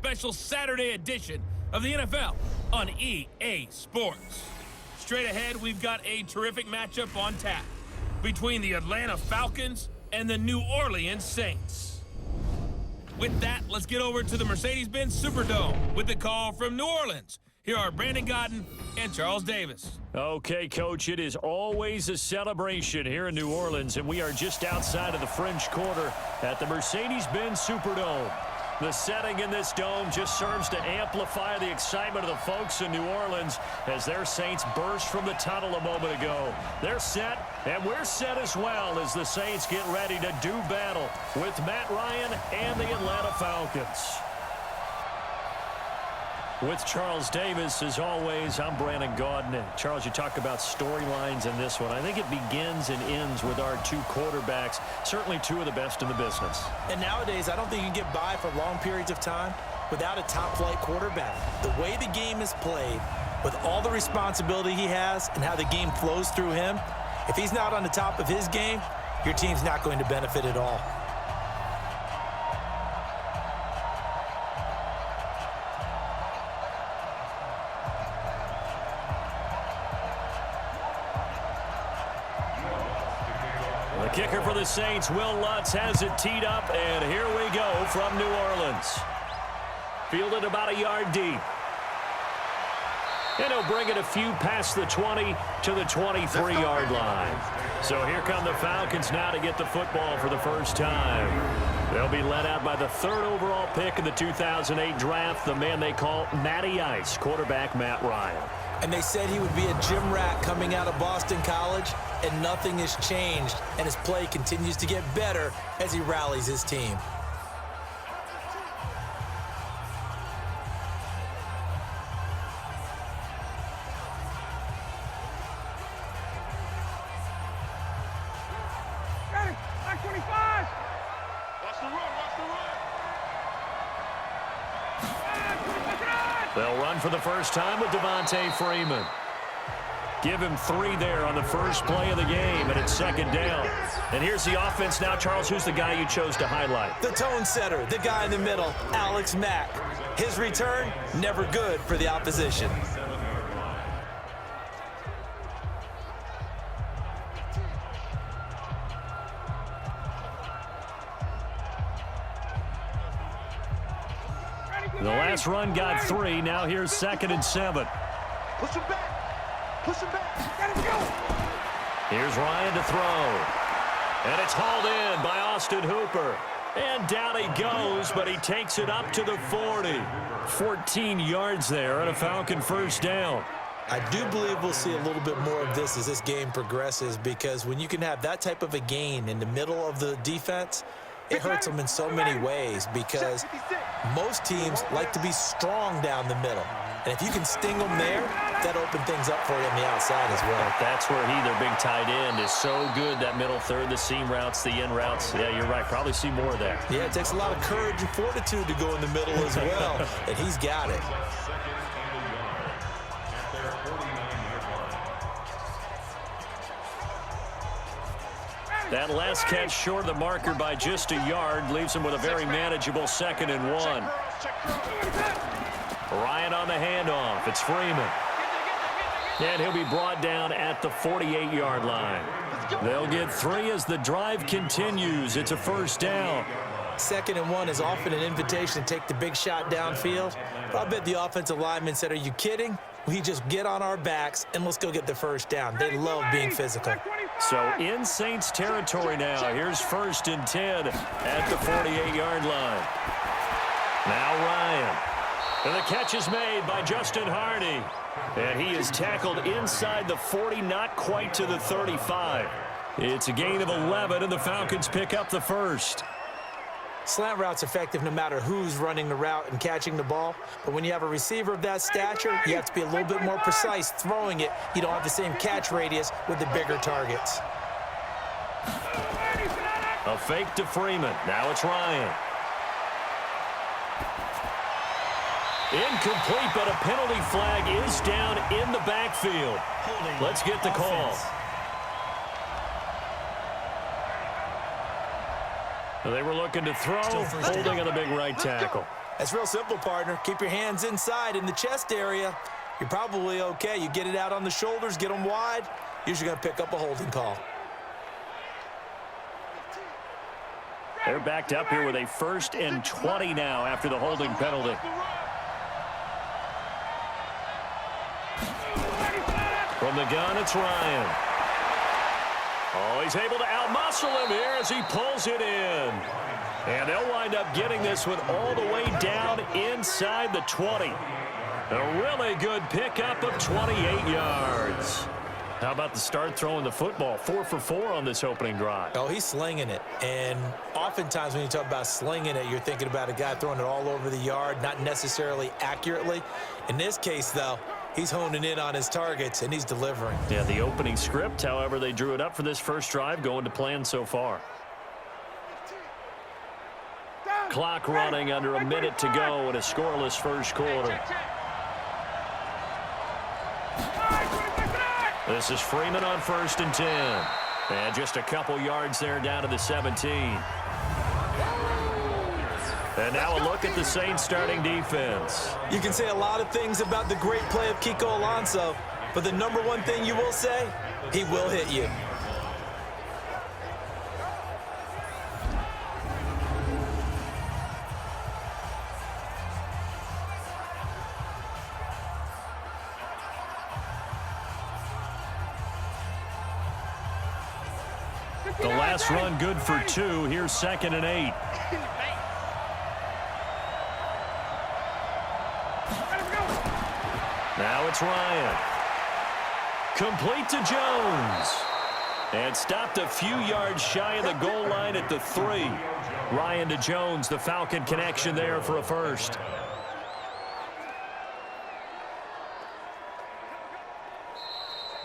special Saturday edition of the NFL on EA Sports. Straight ahead, we've got a terrific matchup on tap between the Atlanta Falcons and the New Orleans Saints. With that, let's get over to the Mercedes-Benz Superdome with the call from New Orleans. Here are Brandon Godden and Charles Davis. Okay, Coach, it is always a celebration here in New Orleans, and we are just outside of the French Quarter at the Mercedes-Benz Superdome. The setting in this dome just serves to amplify the excitement of the folks in New Orleans as their Saints burst from the tunnel a moment ago. They're set, and we're set as well as the Saints get ready to do battle with Matt Ryan and the Atlanta Falcons. With Charles Davis, as always, I'm Brandon Godden. And Charles, you talk about storylines in this one. I think it begins and ends with our two quarterbacks, certainly two of the best in the business. And nowadays, I don't think you can get by for long periods of time without a top-flight quarterback. The way the game is played, with all the responsibility he has and how the game flows through him, if he's not on the top of his game, your team's not going to benefit at all. The kicker for the Saints, Will Lutz, has it teed up, and here we go from New Orleans. Fielded about a yard deep. And he'll bring it a few past the 20 to the 23-yard line. So here come the Falcons now to get the football for the first time. They'll be led out by the third overall pick in the 2008 draft, the man they call Matty Ice, quarterback Matt Ryan. And they said he would be a gym rat coming out of Boston College, and nothing has changed, and his play continues to get better as he rallies his team. Ready, back 25. Watch the run, watch the run. They'll run for the first time with Devontae Freeman. Give him 3 there on the first play of the game, and it's second down. And here's the offense now. Charles, who's the guy you chose to highlight? The tone setter, the guy in the middle, Alex Mack. His return, never good for the opposition. The last run got 3. Now here's 2nd and 7. Push him back. Push him back. Let him go. Here's Ryan to throw. And it's hauled in by Austin Hooper. And down he goes, but he takes it up to the 40. 14 yards there and a Falcon first down. I do believe we'll see a little bit more of this as this game progresses, because when you can have that type of a gain in the middle of the defense, it hurts them in so many ways, because most teams like to be strong down the middle. And if you can sting them there, that opens things up for you on the outside as well. That's where their big tight end, is so good, that middle third, the seam routes, the in routes. Yeah, you're right. Probably see more of that. Yeah, it takes a lot of courage and fortitude to go in the middle as well, and he's got it. That last catch short of the marker by just a yard leaves him with a very manageable 2nd and 1. Ryan on the handoff. It's Freeman. And he'll be brought down at the 48-yard line. They'll get 3 as the drive continues. It's a first down. 2nd and 1 is often an invitation to take the big shot downfield. But I bet the offensive lineman said, "Are you kidding? We just get on our backs and let's go get the first down." They love being physical. So in Saints territory now. Here's 1st and 10 at the 48-yard line. Now Ryan. And the catch is made by Justin Hardy. And he is tackled inside the 40, not quite to the 35. It's a gain of 11, and the Falcons pick up the first. Slant route's effective no matter who's running the route and catching the ball. But when you have a receiver of that stature, you have to be a little bit more precise throwing it. You don't have the same catch radius with the bigger targets. A fake to Freeman. Now it's Ryan. Incomplete, but a penalty flag is down in the backfield. Let's get the call. They were looking to throw, holding on the big right tackle. That's real simple, partner. Keep your hands inside in the chest area. You're probably okay. You get it out on the shoulders, get them wide. Usually going to pick up a holding call. They're backed up here with a 1st and 20 now after the holding penalty. From the gun, it's Ryan. Oh, he's able to outmuscle him here as he pulls it in. And they'll wind up getting this one all the way down inside the 20. A really good pickup of 28 yards. How about the start throwing the football? 4 for 4 on this opening drive. Oh, he's slinging it. And oftentimes when you talk about slinging it, you're thinking about a guy throwing it all over the yard, not necessarily accurately. In this case, though, he's honing in on his targets, and he's delivering. Yeah, the opening script, however, they drew it up for this first drive, going to plan so far. Clock running under a minute to go in a scoreless first quarter. This is Freeman on 1st and 10. And just a couple yards there down to the 17. And now a look at the Saints starting defense. You can say a lot of things about the great play of Kiko Alonso, but the number one thing you will say, he will hit you. The last run good for 2. Here's 2nd and 8. Now it's Ryan. Complete to Jones. And stopped a few yards shy of the goal line at the 3. Ryan to Jones, the Falcon connection there for a first.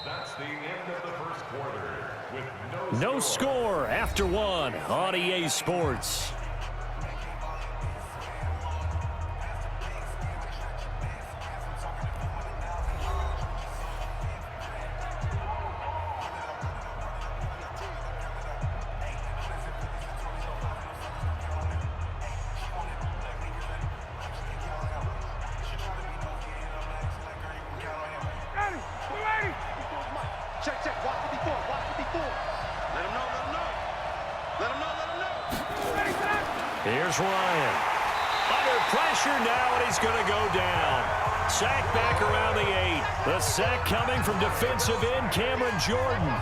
That's the end of the first quarter. No score after 1 on EA Sports. Check. Watch 54. Let him know. Here's Ryan. Under pressure now, and he's going to go down. Sack back around the 8. The sack coming from defensive end Cameron Jordan.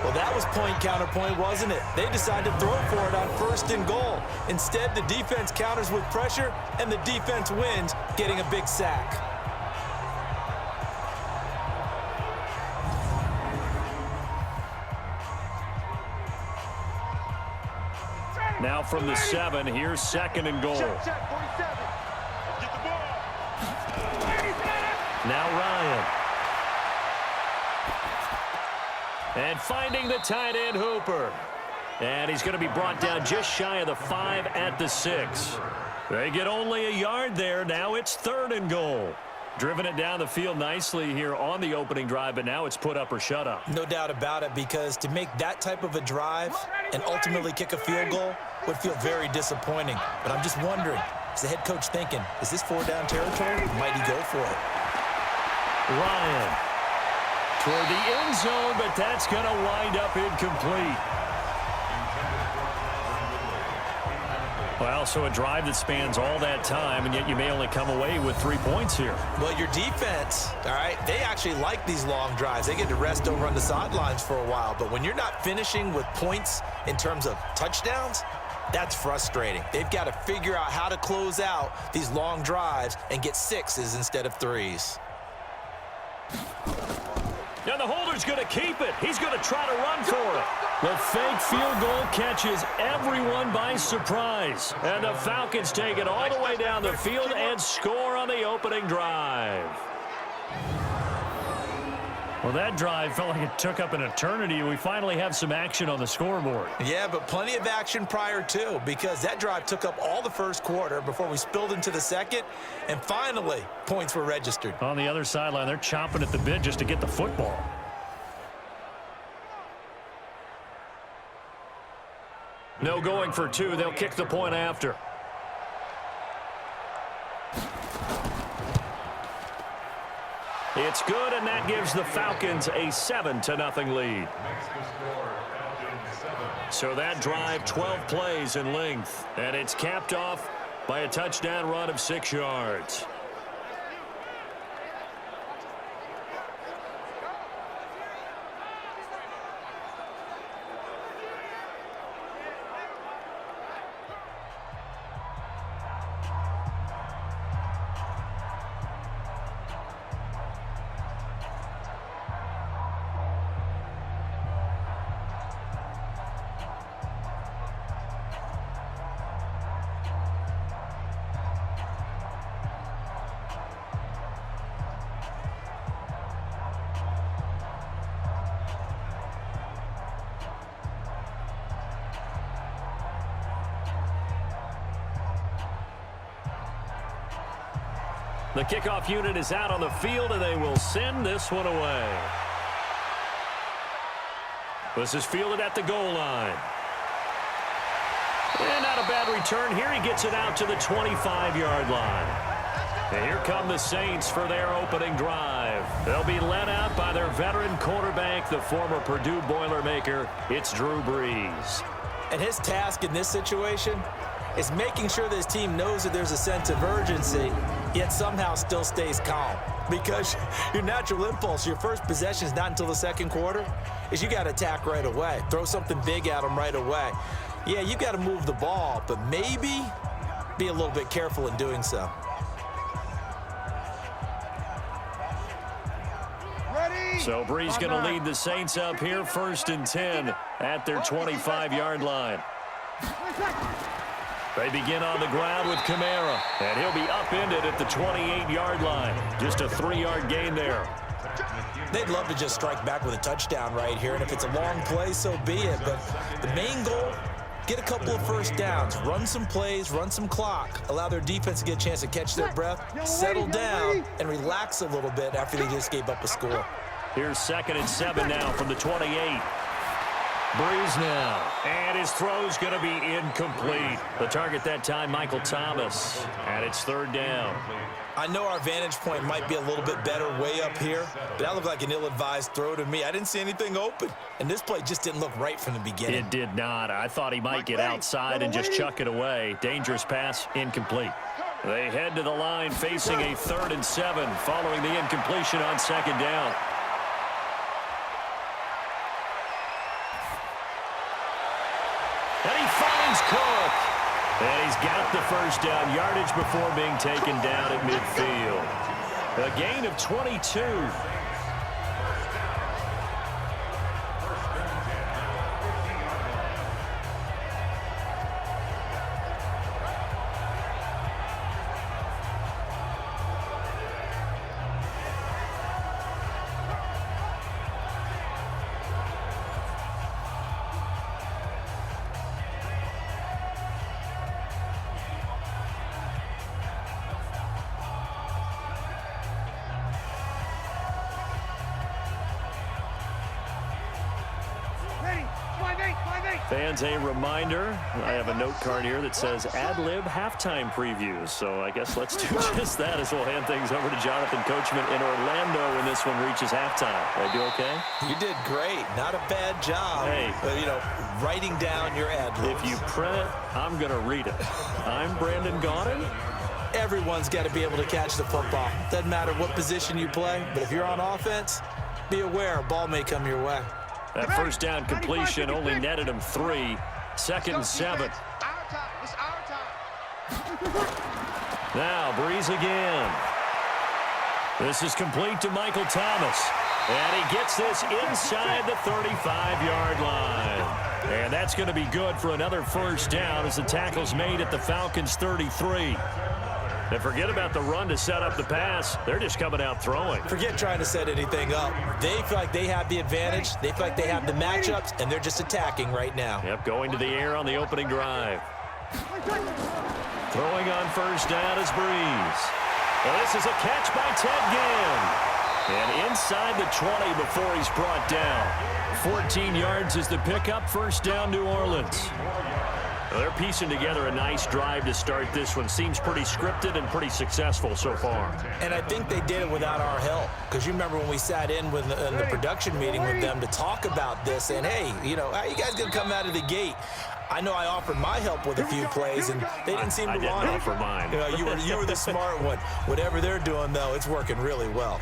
Well, that was point counterpoint, wasn't it? They decided to throw for it on 1st and goal. Instead, the defense counters with pressure, and the defense wins, getting a big sack. Now from the 7, here's 2nd and goal. Check, 47. Get the ball. Now Ryan. And finding the tight end Hooper. And he's going to be brought down just shy of the 5 at the 6. They get only a yard there. Now it's 3rd and goal. Driven it down the field nicely here on the opening drive, but now it's put up or shut up. No doubt about it, because to make that type of a drive and ultimately kick a field goal would feel very disappointing. But I'm just wondering, is the head coach thinking, is this 4-down territory? Might he go for it? Ryan toward the end zone, but that's going to wind up incomplete. Well, so a drive that spans all that time, and yet you may only come away with 3 points here. Well, your defense, all right, they actually like these long drives. They get to rest over on the sidelines for a while. But when you're not finishing with points in terms of touchdowns, that's frustrating. They've got to figure out how to close out these long drives and get 6s instead of 3s. Now the holder's going to keep it. He's going to try to run for it. The fake field goal catches everyone by surprise. And the Falcons take it all the way down the field and score on the opening drive. Well, that drive felt like it took up an eternity. We finally have some action on the scoreboard. Yeah, but plenty of action prior to, because that drive took up all the first quarter before we spilled into the second, and finally, points were registered. On the other sideline, they're chomping at the bit just to get the football. No going for 2. They'll kick the point after. It's good, and that gives the Falcons a 7-0 lead. So that drive, 12 plays in length, and it's capped off by a touchdown run of 6 yards. The kickoff unit is out on the field, and they will send this one away. This is fielded at the goal line. And not a bad return here. He gets it out to the 25-yard line. And here come the Saints for their opening drive. They'll be led out by their veteran quarterback, the former Purdue Boilermaker. It's Drew Brees. And his task in this situation is making sure that his team knows that there's a sense of urgency, yet somehow still stays calm. Because your natural impulse, your first possession is not until the second quarter, is you got to attack right away. Throw something big at them right away. Yeah, you got to move the ball, but maybe be a little bit careful in doing so. So Brees going to lead the Saints up here, 1st and 10 at their 25-yard line. They begin on the ground with Kamara, and he'll be upended at the 28-yard line. Just a 3-yard gain there. They'd love to just strike back with a touchdown right here, and if it's a long play, so be it. But the main goal, get a couple of first downs, run some plays, run some clock, allow their defense to get a chance to catch their breath, settle down, and relax a little bit after they just gave up a score. Here's 2nd and 7 now from the 28. Brees now, and his throw's going to be incomplete. The target that time, Michael Thomas, and it's 3rd down. I know our vantage point might be a little bit better way up here, but that looked like an ill-advised throw to me. I didn't see anything open, and this play just didn't look right from the beginning. It did not. I thought he might get outside and just chuck it away. Dangerous pass, incomplete. They head to the line facing a 3rd and 7 following the incompletion on 2nd down. And he finds Cook. And he's got the first down yardage before being taken down at midfield. A gain of 22. Fans, a reminder, I have a note card here that says ad-lib halftime previews. So I guess let's do just that as we'll hand things over to Jonathan Coachman in Orlando when this one reaches halftime. Did I do okay? You did great. Not a bad job. Hey. Writing down your ad-libs. If you print it, I'm going to read it. I'm Brandon Gaudin. Everyone's got to be able to catch the football. Doesn't matter what position you play, but if you're on offense, be aware a ball may come your way. That first down completion only netted him 3. 2nd and 7. Now Brees again. This is complete to Michael Thomas. And he gets this inside the 35-yard line. And that's going to be good for another first down as the tackle's made at the Falcons' 33. And forget about the run to set up the pass. They're just coming out throwing. Forget trying to set anything up. They feel like they have the advantage. They feel like they have the matchups, and they're just attacking right now. Yep, going to the air on the opening drive. Throwing on first down is Brees. Well, this is a catch by Ted Ginn. And inside the 20 before he's brought down. 14 yards is the pickup. First down, New Orleans. Well, they're piecing together a nice drive to start this one. Seems pretty scripted and pretty successful so far. And I think they did it without our help. Because you remember when we sat in the production meeting with them to talk about this, and hey, you know, how you guys going to come out of the gate? I know I offered my help with a few plays, and they didn't seem to want it. I didn't offer mine. You know, you were the smart one. Whatever they're doing, though, it's working really well.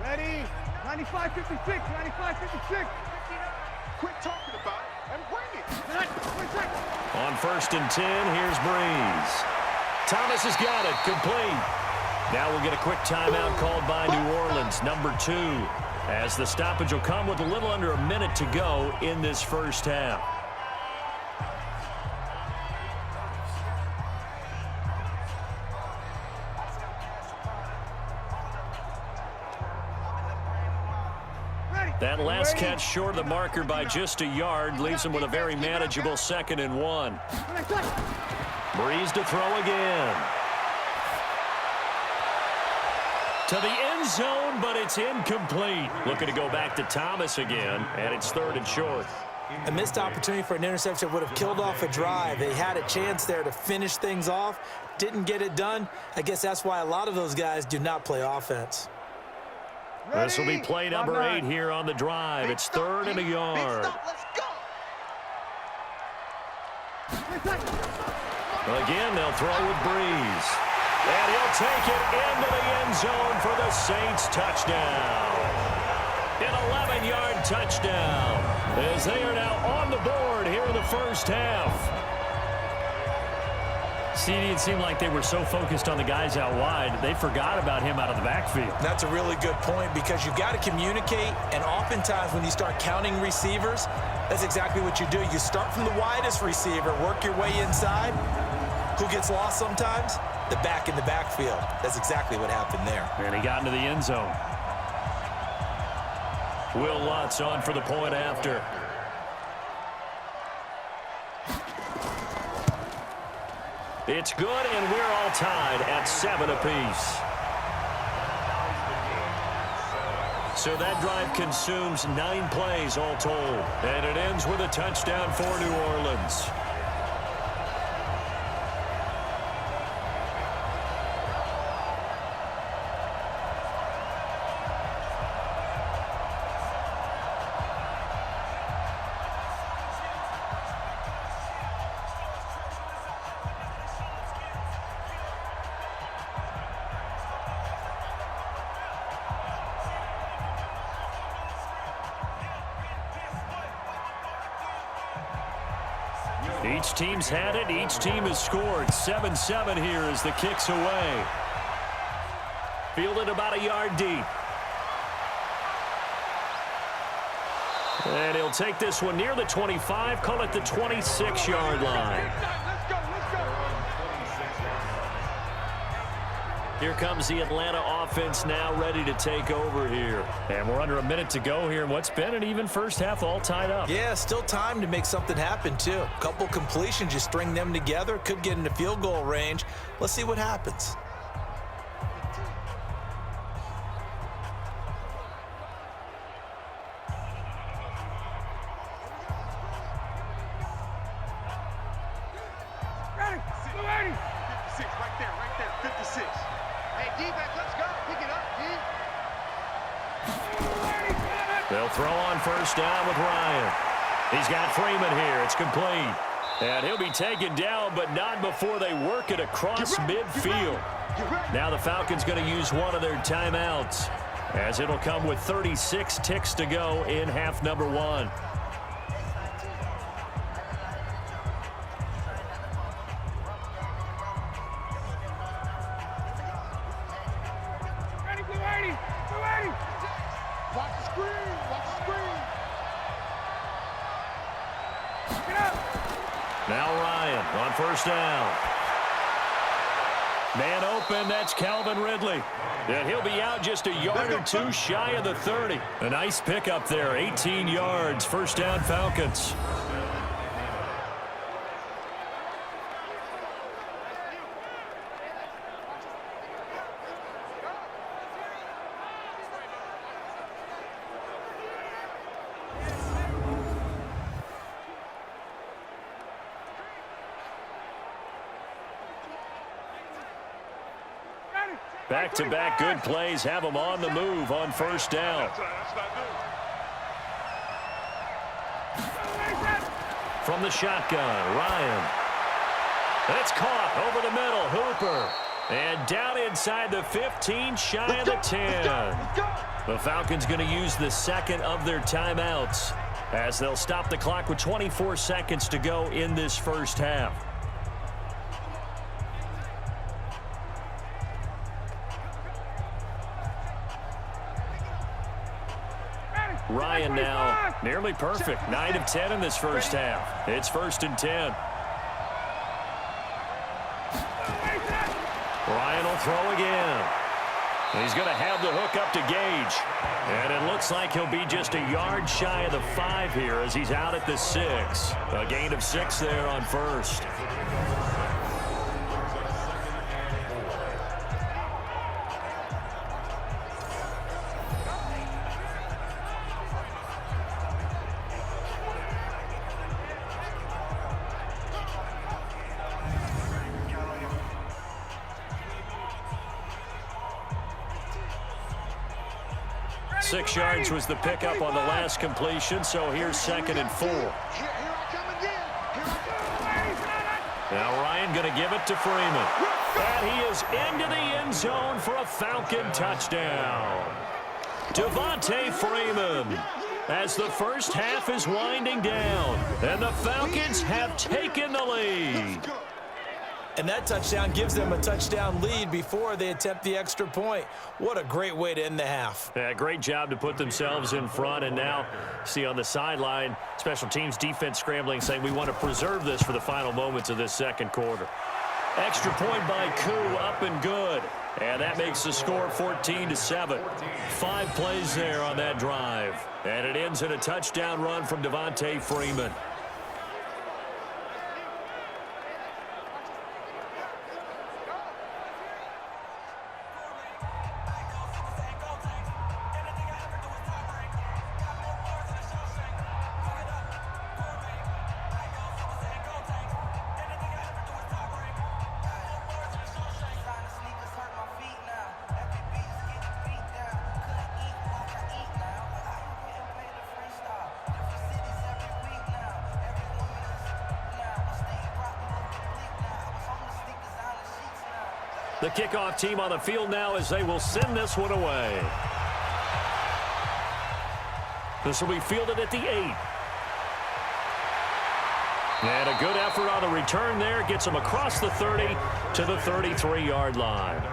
Ready? 95-56, 95-56. Quit talking about it and bring it. On 1st and 10, here's Breeze. Thomas has got it, complete. Now we'll get a quick timeout called by New Orleans, number 2, as the stoppage will come with a little under a minute to go in this first half. That last catch short of the marker by just a yard leaves him with a very manageable 2nd and 1. Breeze to throw again. To the end zone, but it's incomplete. Looking to go back to Thomas again, and it's 3rd and short. A missed opportunity for an interception would have killed off a drive. They had a chance there to finish things off. Didn't get it done. I guess that's why a lot of those guys do not play offense. This will be play number 8 here on the drive. It's 3rd and a yard. Again, they'll throw with Breeze. And he'll take it into the end zone for the Saints touchdown. An 11-yard touchdown as they are now on the board here in the first half. CD, it seemed like they were so focused on the guys out wide, they forgot about him out of the backfield. That's a really good point because you've got to communicate, and oftentimes when you start counting receivers, that's exactly what you do. You start from the widest receiver, work your way inside. Who gets lost sometimes? The back in the backfield. That's exactly what happened there. And he got into the end zone. Will Lutz on for the point after. It's good, and we're all tied at 7 apiece. So that drive consumes 9 plays all told. And it ends with a touchdown for New Orleans. Each team's had it. Each team has scored. 7-7 here as the kick's away. Fielded about a yard deep. And he'll take this one near the 25, call it the 26-yard line. Here comes the Atlanta offense now ready to take over here. And we're under a minute to go here in what's been an even first half, all tied up. Yeah, still time to make something happen, too. A couple completions, you string them together, could get into field goal range. Let's see what happens. They'll throw on first down with Ryan. He's got Freeman here. It's complete. And he'll be taken down, but not before they work it across midfield. Now the Falcons going to use one of their timeouts, as it'll come with 36 ticks to go in half number 1. Now Ryan on first down. Man open, that's Calvin Ridley. And he'll be out just a yard or two shy of the 30. A nice pickup there, 18 yards. First down, Falcons. Back-to-back good plays have them on the move on first down. That's not good. From the shotgun, Ryan. It's caught over the middle, Hooper. And down inside the 15, shy of the 10. The Falcons going to use the second of their timeouts as they'll stop the clock with 24 seconds to go in this first half. Ryan now nearly perfect. 9 of 10 in this first half. It's 1st and 10. Ryan will throw again. He's going to have the hook up to Gage. And it looks like he'll be just a yard shy of the 5 here as he's out at the 6. A gain of 6 there on first. Six yards was the pickup on the last completion, so here's 2nd and 4. Now Ryan going to give it to Freeman. And he is into the end zone for a Falcon touchdown. Devontae Freeman, as the first half is winding down, and the Falcons have taken the lead. And that touchdown gives them a touchdown lead before they attempt the extra point. What a great way to end the half. Yeah, great job to put themselves in front. And now, see on the sideline, special teams defense scrambling, saying we want to preserve this for the final moments of this second quarter. Extra point by Koo, up and good. And that makes the score 14-7. 5 plays there on that drive. And it ends in a touchdown run from Devontae Freeman. The kickoff team on the field now as they will send this one away. This will be fielded at the 8. And a good effort on the return there. Gets them across the 30 to the 33-yard line.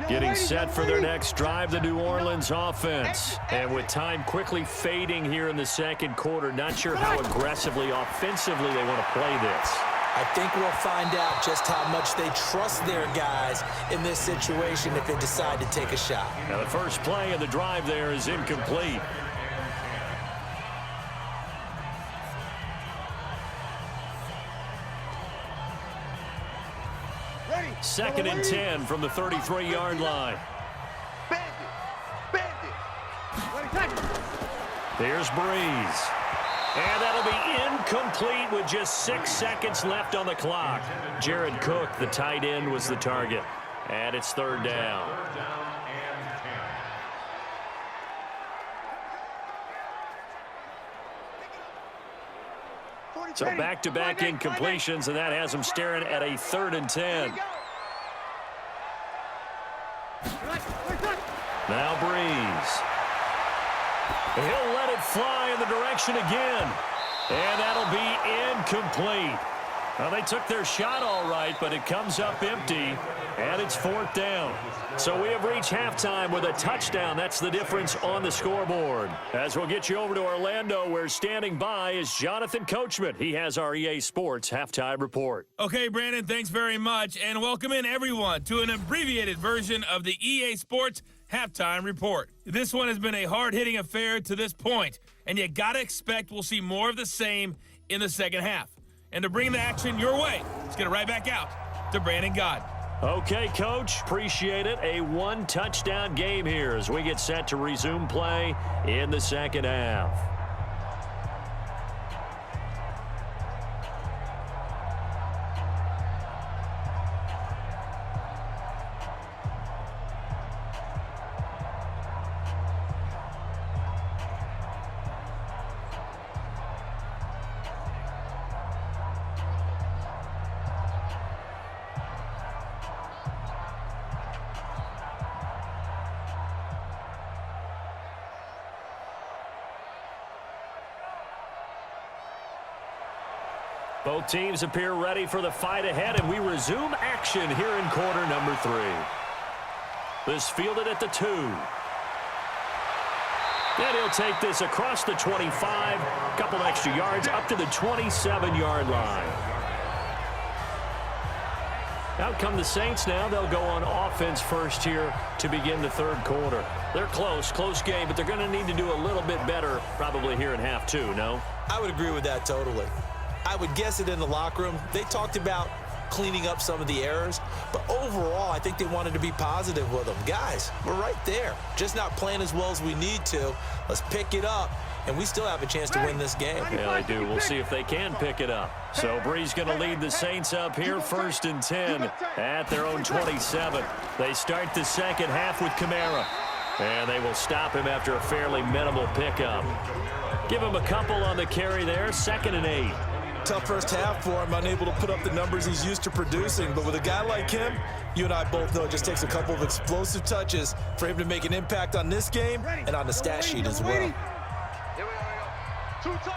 Getting set for their next drive, the New Orleans offense. And with time quickly fading here in the second quarter, not sure how aggressively, offensively they want to play this. I think we'll find out just how much they trust their guys in this situation if they decide to take a shot. Now the first play of the drive there is incomplete. Second and 10 from the 33-yard line. There's Breeze. And that'll be incomplete with just 6 seconds left on the clock. Jared Cook, the tight end, was the target. And it's 3rd down. So back-to-back incompletions, and that has them staring at a 3rd and 10. Now Breeze. He'll let it fly in the direction again. And that'll be incomplete. Well, they took their shot all right, but it comes up empty, and it's 4th down. So we have reached halftime with a touchdown. That's the difference on the scoreboard. As we'll get you over to Orlando, where standing by is Jonathan Coachman. He has our EA Sports halftime report. Okay, Brandon, thanks very much, and welcome in everyone to an abbreviated version of the EA Sports halftime report. This one has been a hard-hitting affair to this point, and you got to expect we'll see more of the same in the second half. And to bring the action your way, let's get it right back out to Brandon God. Okay, Coach, appreciate it. A one-touchdown game here as we get set to resume play in the second half. Both teams appear ready for the fight ahead, and we resume action here in quarter number 3. This fielded at the 2. And he'll take this across the 25, a couple extra yards up to the 27-yard line. Out come the Saints now. They'll go on offense first here to begin the third quarter. They're close game, but they're going to need to do a little bit better probably here in half 2, no? I would agree with that totally. I would guess it in the locker room. They talked about cleaning up some of the errors, but overall, I think they wanted to be positive with them. Guys, we're right there. Just not playing as well as we need to. Let's pick it up, and we still have a chance to win this game. Yeah, they do. We'll see if they can pick it up. So Bree's going to lead the Saints up here, 1st and 10 at their own 27. They start the second half with Kamara, and they will stop him after a fairly minimal pickup. Give him a couple on the carry there, 2nd and 8. Tough first half for him, unable to put up the numbers he's used to producing. But with a guy like him, you and I both know it just takes a couple of explosive touches for him to make an impact on this game and on the stat sheet as well. Here we go. 2 times.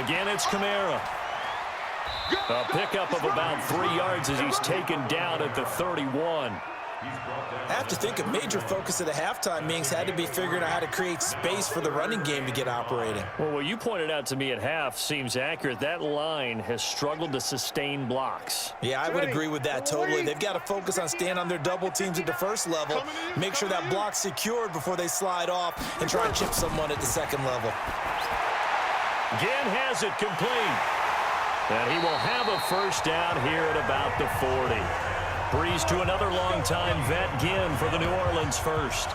Again, it's Kamara. A pickup of about 3 yards as he's taken down at the 31. I have to think a major focus of the halftime meetings had to be figuring out how to create space for the running game to get operating. Well, what you pointed out to me at half seems accurate. That line has struggled to sustain blocks. Yeah, I would agree with that totally. They've got to focus on staying on their double teams at the first level, make sure that block's secured before they slide off and try and chip someone at the second level. Ginn has it complete. And he will have a first down here at about the 40. Breeze to another long-time vet, Ginn, for the New Orleans first.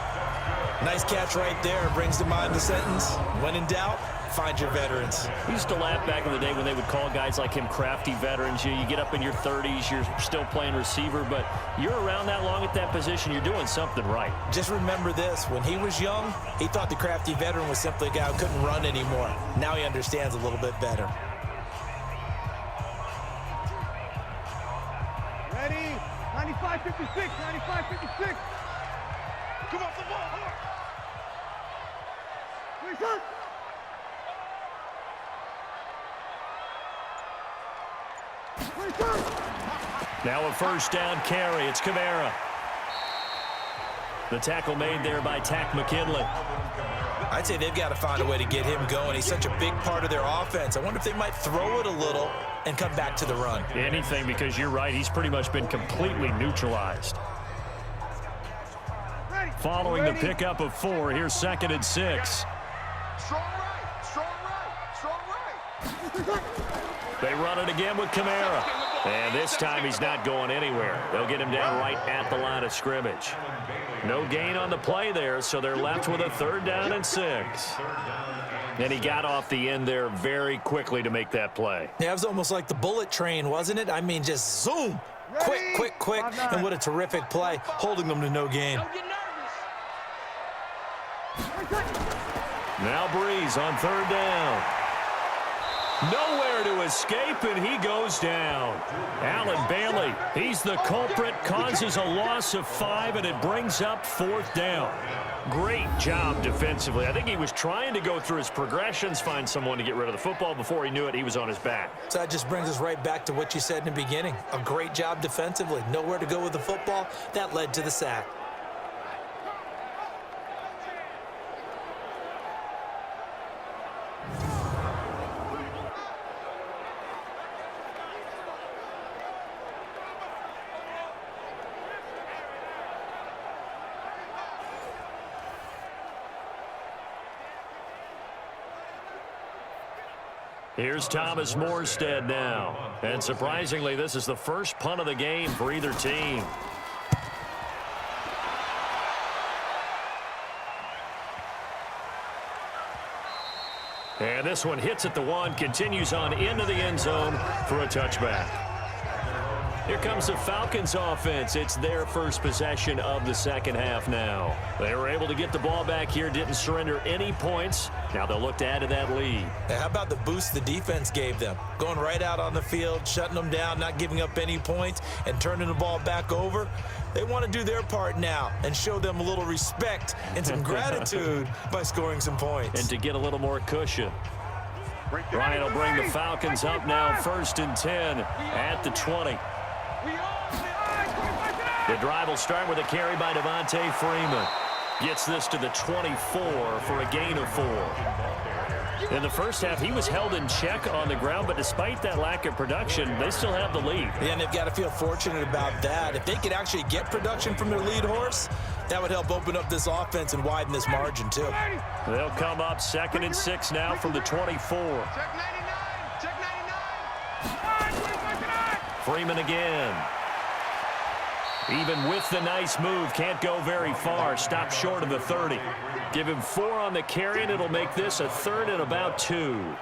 Nice catch right there. Brings to mind the sentence, when in doubt, find your veterans. We used to laugh back in the day when they would call guys like him crafty veterans. You get up in your 30s, you're still playing receiver, but you're around that long at that position, you're doing something right. Just remember this. When he was young, he thought the crafty veteran was simply a guy who couldn't run anymore. Now he understands a little bit better. Ready? 95-56, 95-56. Come off the ball, hard. Now a first down carry. It's Kamara. The tackle made there by Tack McKinley. I'd say they've got to find a way to get him going. He's such a big part of their offense. I wonder if they might throw it a little and come back to the run. Anything, because you're right. He's pretty much been completely neutralized. Following the pickup of 4, here's 2nd and 6. Strong right, strong right, strong right. They run it again with Kamara. And this time he's not going anywhere. They'll get him down right at the line of scrimmage. No gain on the play there, so they're left with a 3rd down and 6. And he got off the end there very quickly to make that play. Yeah, it was almost like the bullet train, wasn't it? I mean, just zoom. Quick. And what a terrific play, holding them to no gain. Now Breeze on 3rd down. Nowhere to escape, and he goes down. Allen Bailey, he's the culprit, causes a loss of 5, and it brings up 4th down. Great job defensively. I think he was trying to go through his progressions, find someone to get rid of the football. Before he knew it, he was on his back. So that just brings us right back to what you said in the beginning. A great job defensively. Nowhere to go with the football. That led to the sack. Here's Thomas Morstead now. And surprisingly, this is the first punt of the game for either team. And this one hits at the one, continues on into the end zone for a touchback. Here comes the Falcons offense. It's their first possession of the second half now. They were able to get the ball back here, didn't surrender any points. Now they'll look to add to that lead. Now, how about the boost the defense gave them? Going right out on the field, shutting them down, not giving up any points, and turning the ball back over. They want to do their part now and show them a little respect and some gratitude by scoring some points. And to get a little more cushion. Ryan will bring the Falcons up now, 1st and 10 at the 20. The drive will start with a carry by Devontae Freeman. Gets this to the 24 for a gain of 4. In the first half, he was held in check on the ground, but despite that lack of production, they still have the lead. Yeah, and they've got to feel fortunate about that. If they could actually get production from their lead horse, that would help open up this offense and widen this margin, too. They'll come up 2nd and 6 now from the 24. Check 99. Check 99. Freeman again. Even with the nice move, can't go very far. Stop short of the 30. Give him 4 on the carry, and it'll make this a 3rd and about 2.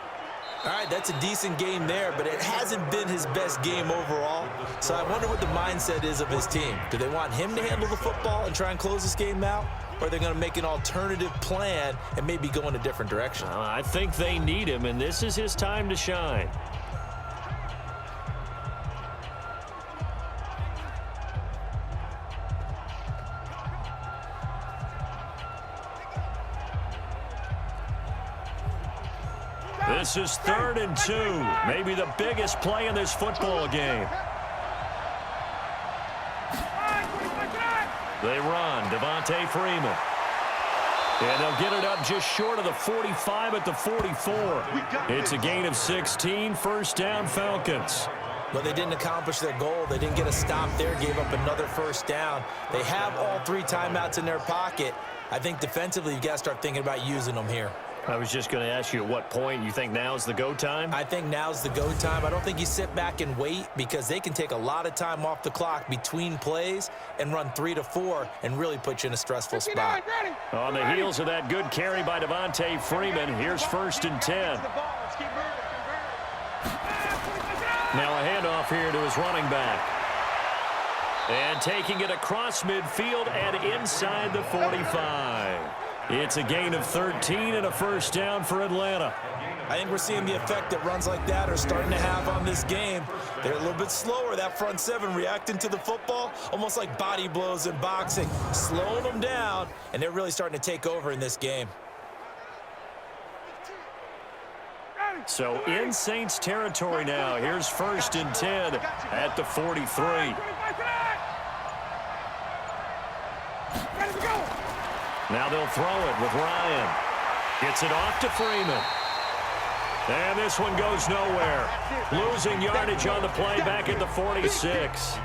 All right, that's a decent game there, but it hasn't been his best game overall. So I wonder what the mindset is of his team. Do they want him to handle the football and try and close this game out? Or are they going to make an alternative plan and maybe go in a different direction? I think they need him, and this is his time to shine. This is 3rd and 2. Maybe the biggest play in this football game. They run. Devontae Freeman. And they'll get it up just short of the 45 at the 44. It's a gain of 16. 1st down, Falcons. Well, they didn't accomplish their goal. They didn't get a stop there, gave up another 1st down. They have all 3 timeouts in their pocket. I think defensively, you've got to start thinking about using them here. I was just going to ask you at what point you think now's the go time? I think now's the go time. I don't think you sit back and wait because they can take a lot of time off the clock between plays and run 3 to 4 and really put you in a stressful spot. On the heels of that good carry by Devontae Freeman, here's 1st and 10. Now a handoff here to his running back. And taking it across midfield and inside the 45. It's a gain of 13 and a 1st down for Atlanta. I think we're seeing the effect that runs like that are starting to have on this game. They're a little bit slower, that front 7 reacting to the football, almost like body blows in boxing, slowing them down, and they're really starting to take over in this game. So in Saints territory now. Here's 1st and 10 at the 43. Now they'll throw it with Ryan. Gets it off to Freeman. And this one goes nowhere. Losing yardage on the play back at the 46.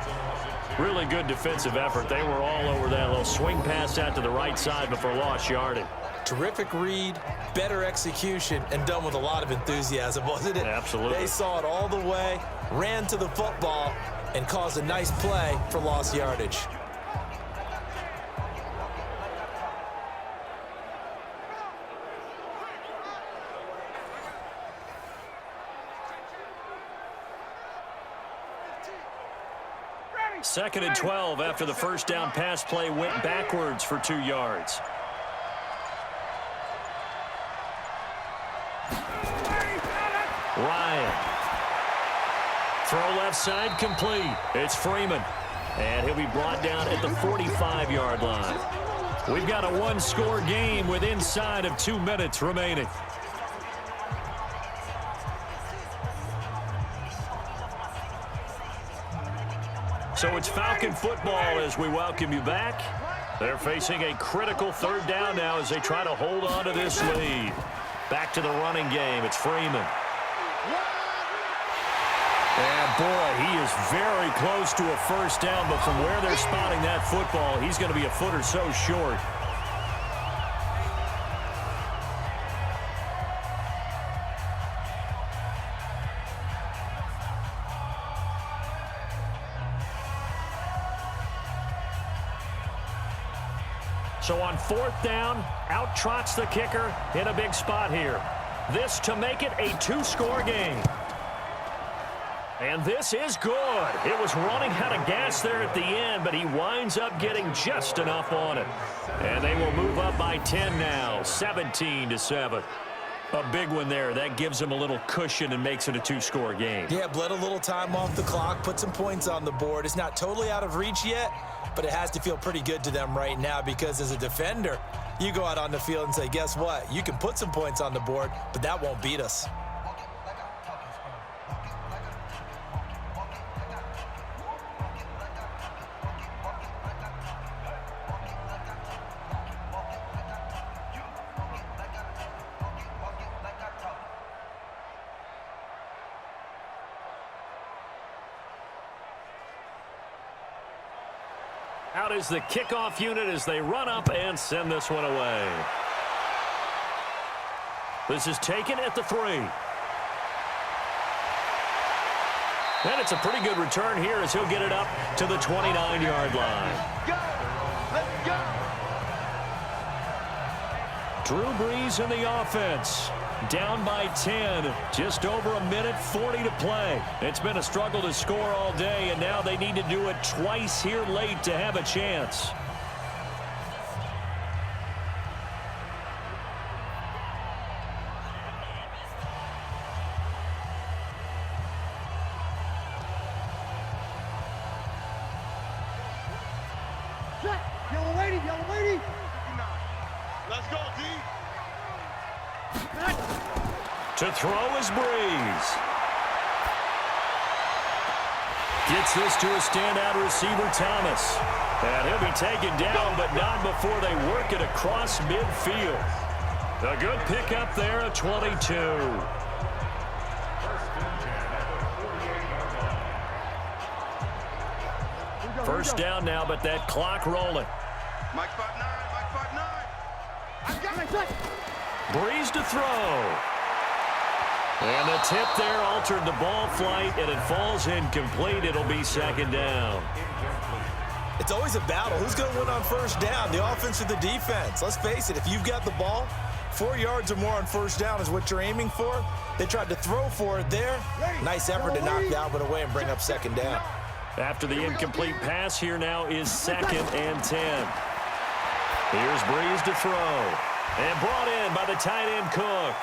Really good defensive effort. They were all over that little swing pass out to the right side before lost yardage. Terrific read, better execution, and done with a lot of enthusiasm, wasn't it? Absolutely. They saw it all the way, ran to the football, and caused a nice play for lost yardage. Second and 12 after the 1st down pass play went backwards for 2 yards. Ryan. Throw left side complete. It's Freeman. And he'll be brought down at the 45-yard line. We've got a 1-score game with inside of 2 minutes remaining. So it's Falcon football as we welcome you back. They're facing a critical 3rd down now as they try to hold on to this lead. Back to the running game. It's Freeman. And boy, he is very close to a 1st down, but from where they're spotting that football, he's going to be a foot or so short. So on 4th down, out trots the kicker in a big spot here. This to make it a 2-score game. And this is good. It was running out of gas there at the end, but he winds up getting just enough on it. And they will move up by 10 now, 17-7. A big one there. That gives them a little cushion and makes it a 2-score game. Yeah, bled a little time off the clock, put some points on the board. It's not totally out of reach yet, but it has to feel pretty good to them right now because as a defender, you go out on the field and say, guess what? You can put some points on the board, but that won't beat us. Out is the kickoff unit as they run up and send this one away. This is taken at the 3. And it's a pretty good return here as he'll get it up to the 29-yard line. Let's go. Drew Brees in the offense. Down by 10. Just over a minute 40 to play. It's been a struggle to score all day, and now they need to do it twice here late to have a chance. Set. Yellow lady, yellow lady. Let's go, D. To throw is Brees. Gets this to a standout receiver, Thomas. And he'll be taken down, but not before they work it across midfield. A good pickup there at 22. First down now, but that clock rolling. Mike 5-9, Mike 5-9. I got it. Brees to throw. And the tip there altered the ball flight, and it falls incomplete. It'll be 2nd down. It's always a battle. Who's going to win on first down, the offense or the defense? Let's face it, if you've got the ball, 4 yards or more on first down is what you're aiming for. They tried to throw for it there. Nice effort to knock that one away and bring up 2nd down. After the incomplete pass, here now is 2nd and 10. Here's Brees to throw. And brought in by the tight end Cook.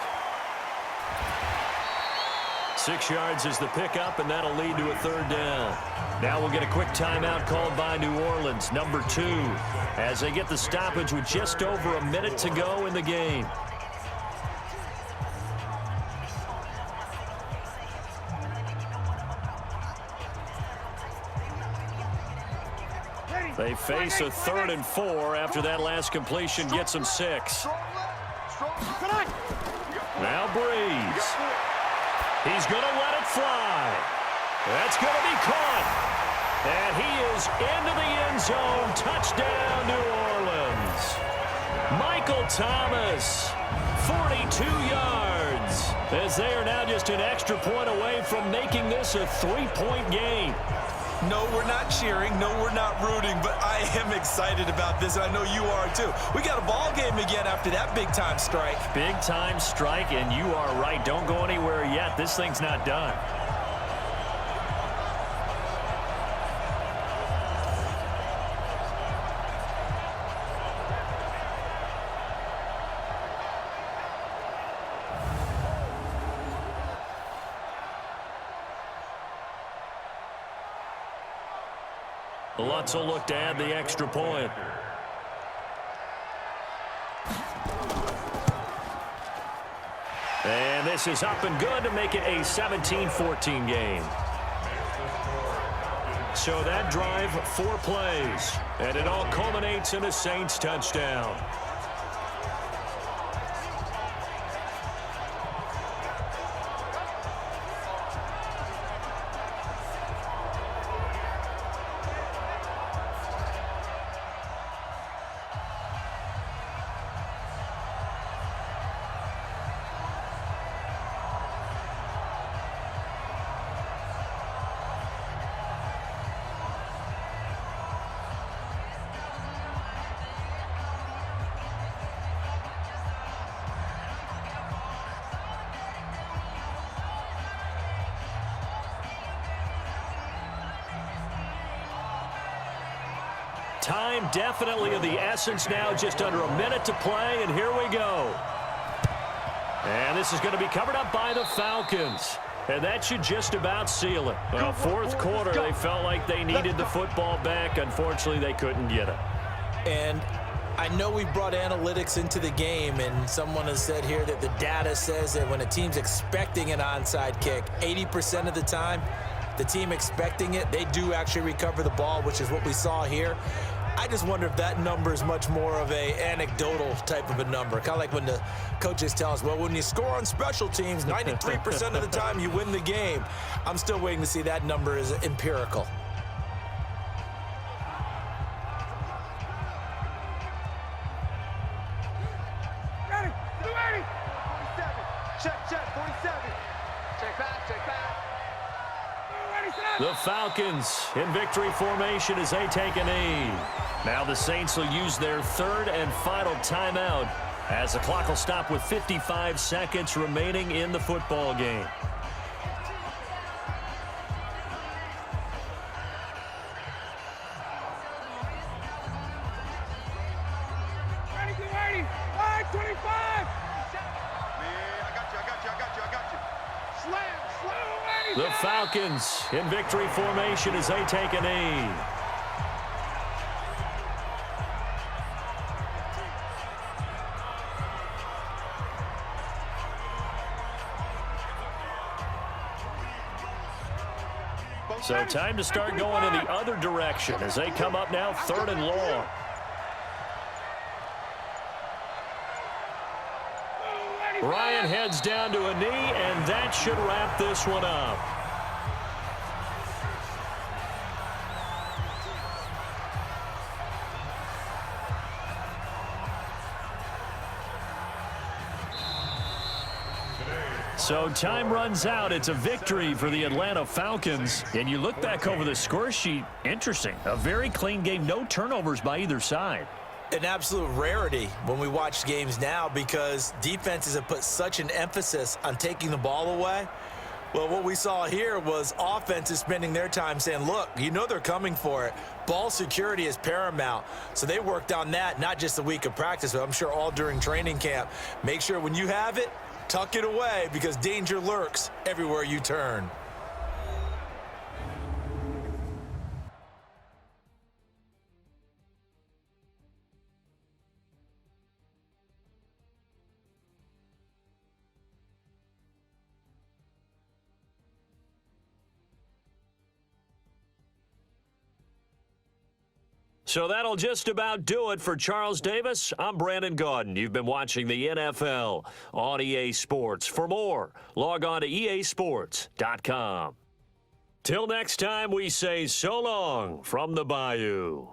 6 yards is the pickup, and that'll lead to a 3rd down. Now we'll get a quick timeout called by New Orleans, number 2, as they get the stoppage with just over a minute to go in the game. They face a 3rd and 4 after that last completion gets them 6. Now Brees. He's going to let it fly. That's going to be caught. And he is into the end zone. Touchdown, New Orleans. Michael Thomas, 42 yards, as they are now just an extra point away from making this a 3-point game. No, we're not cheering. No, we're not rooting, but I am excited about this, and I know you are too. We got a ball game again after that big-time strike. Big-time strike, and you are right. Don't go anywhere yet. This thing's not done. Lutz will look to add the extra point. And this is up and good to make it a 17-14 game. So that drive, 4 plays, and it all culminates in a Saints touchdown. Time definitely of the essence now, just under a minute to play, and here we go. And this is going to be covered up by the Falcons. And that should just about seal it. Well, fourth quarter, they felt like they needed the football back. Unfortunately, they couldn't get it. And I know we brought analytics into the game, and someone has said here that the data says that when a team's expecting an onside kick, 80% of the time, the team expecting it, they do actually recover the ball, which is what we saw here. I just wonder if that number is much more of a anecdotal type of a number. Kind of like when the coaches tell us, well, when you score on special teams, 93% of the time you win the game. I'm still waiting to see that number is empirical. Ready, 280. 47. Check, 47. Check back. The Falcons in victory formation as they take a knee. Now the Saints will use their third and final timeout as the clock will stop with 55 seconds remaining in the football game. Ready, 280. 525. I got you. Slam. The Falcons in victory formation as they take a knee. So time to start going in the other direction as they come up now 3rd and long. Ryan heads down to a knee, and that should wrap this one up. So time runs out. It's a victory for the Atlanta Falcons. And you look back over the score sheet, interesting. A very clean game, no turnovers by either side. An absolute rarity when we watch games now because defenses have put such an emphasis on taking the ball away. Well, what we saw here was offenses spending their time saying, look, you know they're coming for it. Ball security is paramount. So they worked on that, not just a week of practice, but I'm sure all during training camp. Make sure when you have it, tuck it away because danger lurks everywhere you turn. So that'll just about do it for Charles Davis. I'm Brandon Gaudin. You've been watching the NFL on EA Sports. For more, log on to easports.com. Till next time, we say so long from the Bayou.